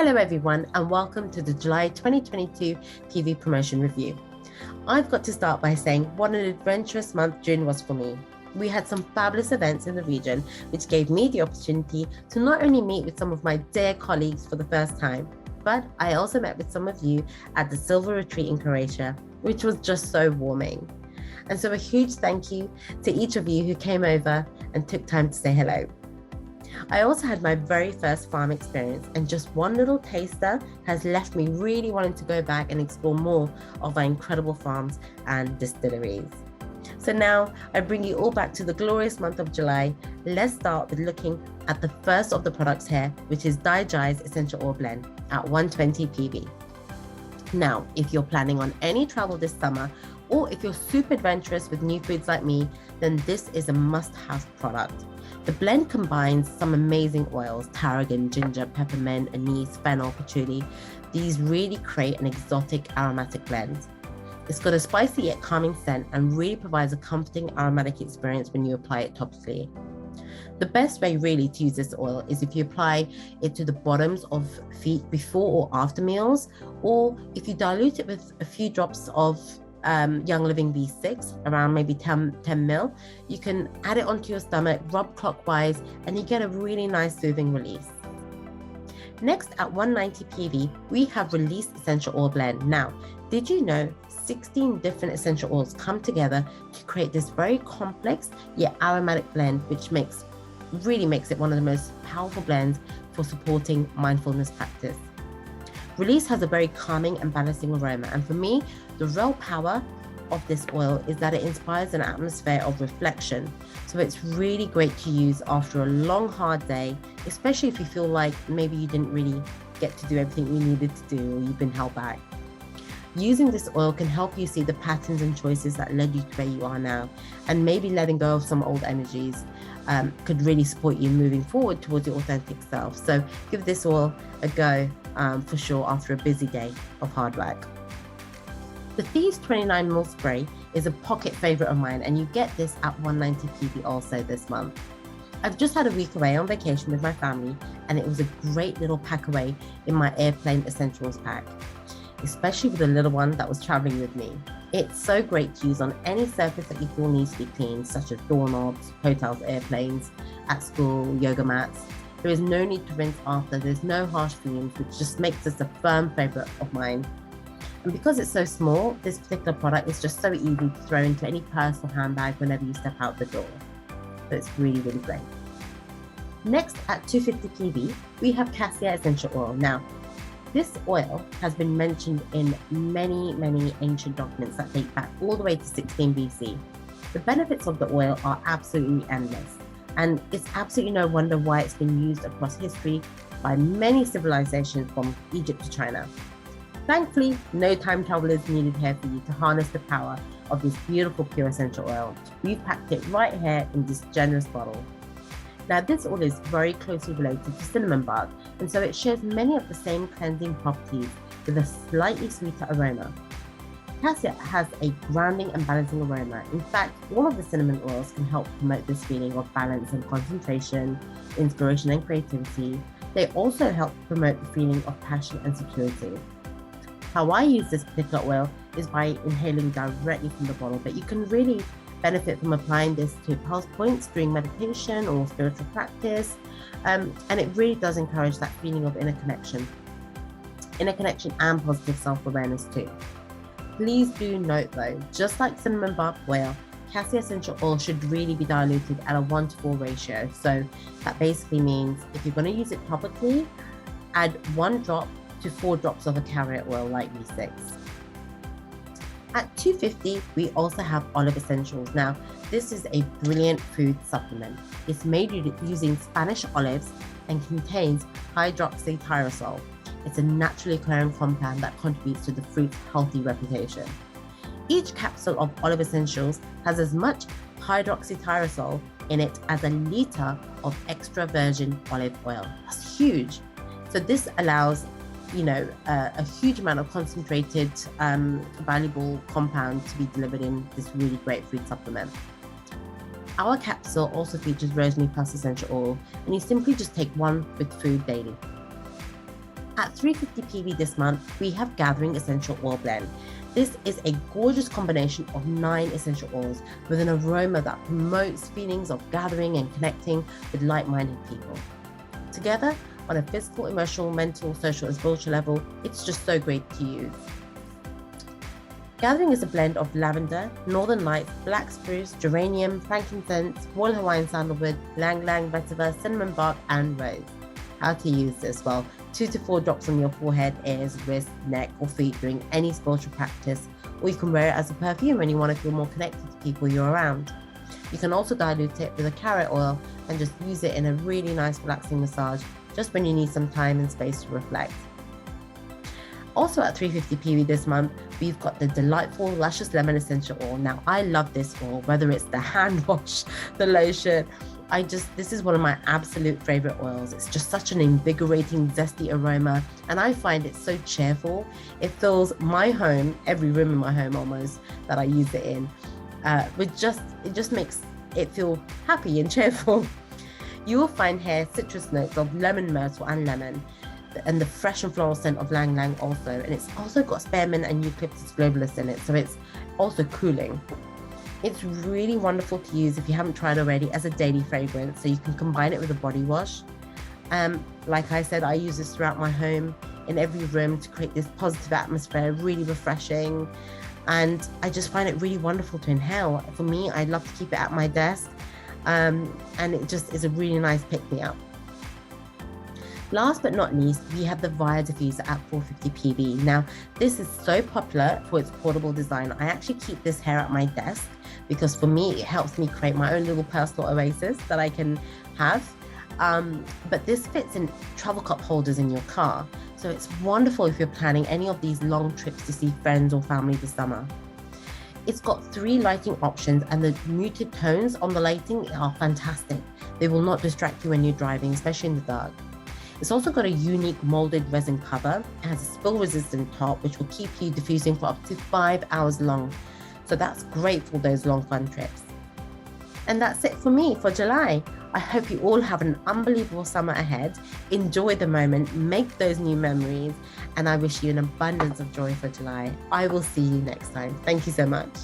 Hello everyone and welcome to the July 2022 TV promotion review. I've got to start by saying what an adventurous month June was for me. We had some fabulous events in the region which gave me the opportunity to not only meet with some of my dear colleagues for the first time, but I also met with some of you at the Silver Retreat in Croatia, which was just so warming. And so a huge thank you to each of you who came over and took time to say hello. I also had my very first farm experience, and just one little taster has left me really wanting to go back and explore more of our incredible farms and distilleries. So now I bring you all back to the glorious month of July. Let's start with looking at the first of the products here, which is Digize Essential Oil Blend at 120 PV. Now, if you're planning on any travel this summer, or if you're super adventurous with new foods like me, then this is a must-have product. The blend combines some amazing oils: tarragon, ginger, peppermint, anise, fennel, patchouli. These really create an exotic aromatic blend. It's got a spicy yet calming scent and really provides a comforting aromatic experience when you apply it topically. The best way really to use this oil is if you apply it to the bottoms of feet before or after meals, or if you dilute it with a few drops of Young Living V6, around maybe 10 ml. You can add it onto your stomach, rub clockwise, and you get a really nice soothing release. Next, at 190 PV, we have Release Essential Oil Blend. Now, did you know 16 different essential oils come together to create this very complex yet aromatic blend, which really makes it one of the most powerful blends for supporting mindfulness practice. Release has a very calming and balancing aroma, and for me, the real power of this oil is that it inspires an atmosphere of reflection. So it's really great to use after a long, hard day, especially if you feel like maybe you didn't really get to do everything you needed to do, or you've been held back. Using this oil can help you see the patterns and choices that led you to where you are now, and maybe letting go of some old energies could really support you moving forward towards your authentic self. So give this oil a go for sure after a busy day of hard work. The Thieves 29 ml spray is a pocket favorite of mine, and you get this at 190 PV also this month. I've just had a week away on vacation with my family, and it was a great little pack away in my airplane essentials pack, especially with the little one that was traveling with me. It's so great to use on any surface that you feel needs to be cleaned, such as doorknobs, hotels, airplanes, at school, yoga mats. There is no need to rinse after. There's no harsh fumes, which just makes this a firm favorite of mine. And because it's so small, this particular product is just so easy to throw into any purse or handbag whenever you step out the door. So it's really, really great. Next, at 250 PV, we have Cassia Essential Oil. Now, this oil has been mentioned in many, many ancient documents that date back all the way to 16 BC. The benefits of the oil are absolutely endless, and it's absolutely no wonder why it's been used across history by many civilizations from Egypt to China. Thankfully, no time travel is needed here for you to harness the power of this beautiful pure essential oil. We've packed it right here in this generous bottle. Now, this oil is very closely related to cinnamon bark, and so it shares many of the same cleansing properties with a slightly sweeter aroma. Cassia has a grounding and balancing aroma. In fact, all of the cinnamon oils can help promote this feeling of balance and concentration, inspiration and creativity. They also help promote the feeling of passion and security. How I use this particular oil is by inhaling directly from the bottle, but you can really benefit from applying this to pulse points during meditation or spiritual practice, and it really does encourage that feeling of inner connection and positive self-awareness too. Please do note though, just like cinnamon bark oil, Cassia essential oil should really be diluted at a 1:4 ratio. So that basically means if you're going to use it topically, add 1 drop to 4 drops of a carrier oil like V6. At 250, we also have olive essentials. Now, this is a brilliant food supplement. It's made using Spanish olives and contains hydroxytyrosol. It's a naturally occurring compound that contributes to the fruit's healthy reputation. Each capsule of olive essentials has as much hydroxytyrosol in it as a liter of extra virgin olive oil. That's huge. So this allows a huge amount of concentrated, valuable compound to be delivered in this really great food supplement. Our capsule also features rosemary plus essential oil, and you simply just take one with food daily. At 350 PV this month, we have Gathering Essential Oil Blend. This is a gorgeous combination of 9 essential oils with an aroma that promotes feelings of gathering and connecting with like-minded people. Together, on a physical, emotional, mental, social, and spiritual level, it's just so great to use. Gathering is a blend of lavender, northern lights, black spruce, geranium, frankincense, royal Hawaiian sandalwood, lang lang, vetiver, cinnamon bark, and rose. How to use this? Well, 2 to 4 drops on your forehead, ears, wrist, neck, or feet during any spiritual practice, or you can wear it as a perfume when you want to feel more connected to people you're around. You can also dilute it with a carrot oil and just use it in a really nice relaxing massage just when you need some time and space to reflect. Also at 350 PV this month, we've got the delightful Luscious Lemon Essential Oil. Now, I love this oil, whether it's the hand wash, the lotion. This is one of my absolute favorite oils. It's just such an invigorating, zesty aroma, and I find it so cheerful. It fills my home, every room in my home almost, that I use it in. It just makes it feel happy and cheerful. You will find here citrus notes of lemon myrtle and lemon, and the fresh and floral scent of lang lang also, and it's also got spearmint and eucalyptus globulus in it, so it's also cooling. It's really wonderful to use if you haven't tried already as a daily fragrance, so you can combine it with a body wash. Like I said, I use this throughout my home in every room to create this positive atmosphere, really refreshing, and I just find it really wonderful to inhale. For me, I love to keep it at my desk, and it just is a really nice pick-me-up. Last but not least, we have the Via Diffuser at 450 PV. Now, this is so popular for its portable design. I actually keep this here at my desk because for me, it helps me create my own little personal oasis that I can have. But this fits in travel cup holders in your car. So it's wonderful if you're planning any of these long trips to see friends or family this summer. It's got 3 lighting options, and the muted tones on the lighting are fantastic. They will not distract you when you're driving, especially in the dark. It's also got a unique molded resin cover. It has a spill-resistant top, which will keep you diffusing for up to 5 hours long. So that's great for those long fun trips. And that's it for me for July. I hope you all have an unbelievable summer ahead. Enjoy the moment, make those new memories, and I wish you an abundance of joy for July. I will see you next time. Thank you so much.